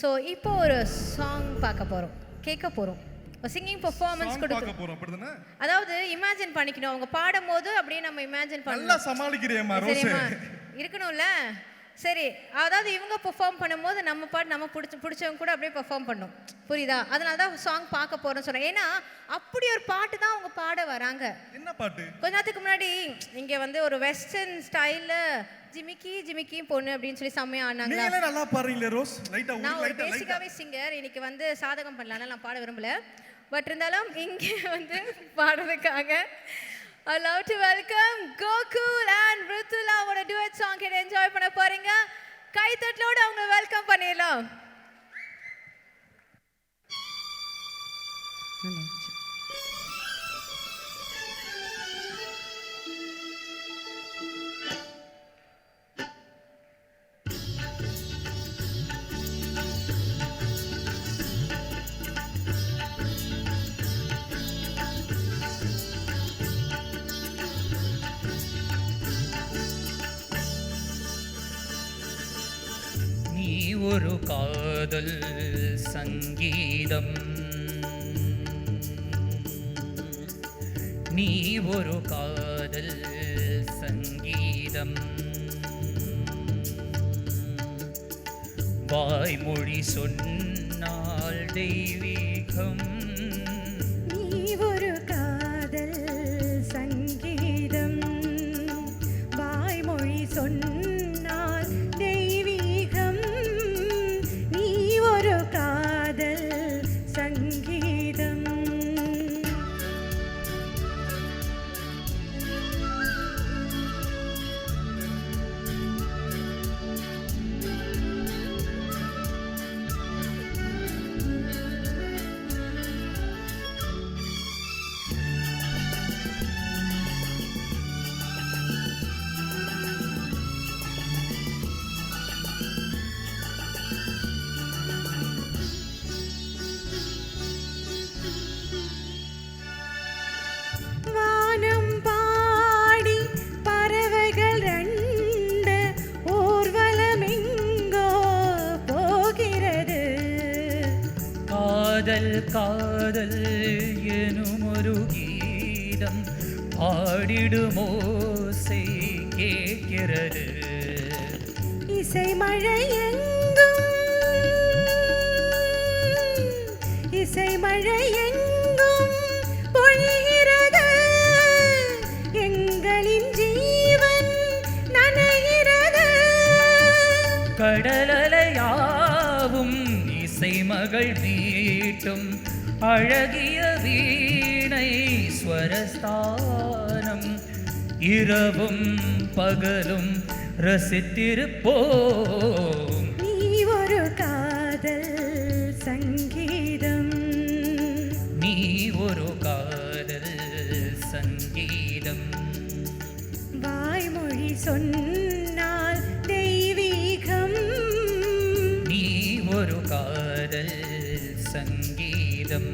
So இப்போ ஒரு song பார்க்க போகிறோம், கேட்க போகிறோம். சிங்கிங் பெர்ஃபார்மன்ஸ் கொடுக்க போறோம். அப்படிதானே? அதாவது இமேஜின் பண்ணிக்கணும். அவங்க பாடும்போது அப்படியே நம்ம இமேஜின் பண்ணணும். நல்லா சமாளிக்கிறேம்மா ரோஸ். இருக்கணும்ல. சரி, அதாவது இவங்க பெர்ஃபார்ம் பண்ணும்போது நம்ம பாட்டு நம்ம பிடிச்சவங்க கூட அப்படியே பெர்ஃபார்ம் பண்ணணும். புரியுதா? அதனால தான் சாங் பார்க்க போறோம்னு சொல்றேன். ஏன்னா அப்படி ஒரு பாட்டு தான் அவங்க பாட வராங்க. என்ன பாட்டு? கொஞ்ச நேரத்துக்கு முன்னாடி இங்க வந்து ஒரு வெஸ்டர்ன் ஸ்டைல்ல ஜிமிக்கி ஜிமிக்கி பொண்ணு அப்படின்னு சொல்லி செம்மையா ஆனாங்க. நீங்க நல்லா பாடுறீங்களே ரோஸ். லைட்டா ஒரு நான் ஒரு பேசிக்காவே சிங்கர். இன்னைக்கு வந்து சாதகம் பண்ணலாம்னா நான் பாட விரும்பல. பட் இருந்தாலும் இங்க வந்து பாடுறதுக்காக I love to welcome Gokul and Ritula. What a duet song can enjoy பண்ண போறீங்க. கை தட்டலோட அவங்க வெல்கம் பண்ணிடலாம். ஒரு காதல் சங்கீதம், நீ ஒரு காதல் சங்கீதம், வாய்மொழி சொன்னால் தெய்வீகம். நீ ஒரு காதல் சங்கீதம், வாய்மொழி சொன்னால் சங்கீதம். காதல் காதல் எனும் ஒரு கீதம் பாடிடுமோ கேட்கிறது. இசை மழை எங்கும், இசை மழை எங்கும் பொழிகிறது, எங்களின் ஜீவன் நனைகிறது. கடலலையாவும் இசை மகள் மீட்டும் அழகிய வீணை ஸ்வரஸ்தானம், இரவும் பகலும் ரசித்திருப்போம். நீ ஒரு காதல் சங்கீதம், நீ ஒரு காதல் சங்கீதம், வாய்மொழி சொன்னால் தெய்வீகம். நீ ஒரு காதல் சங்கீதம்.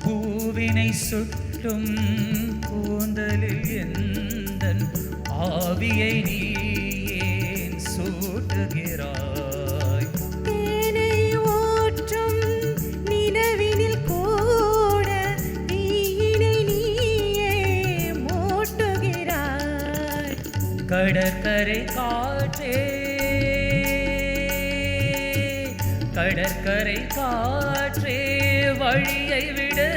பூவினை சுட்டும் கூந்தலில் எந்தன் ஆவியை நீ ஏன் சூட்டுகிறாய்? தேனை ஓற்றும் நிலவினில் கூட தீயினை நீயே மூட்டுகிறாய். கடற்கரை காற்றே, கடற்கரை காற்றே வழியை விடு,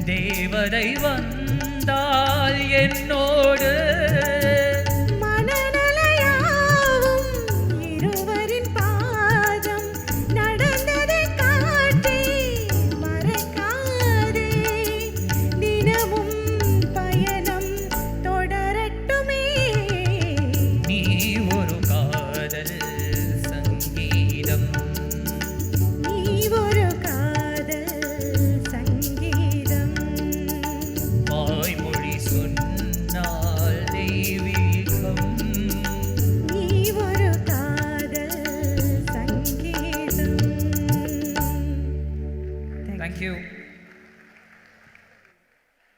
தேவதை வந்தால் என்னோடு. மனநலையாவும் இருவரின் பாதம் நடந்ததை காட்டி மறக்காதே, தினமும் பயணம் தொடரட்டுமே. நீ ஒரு you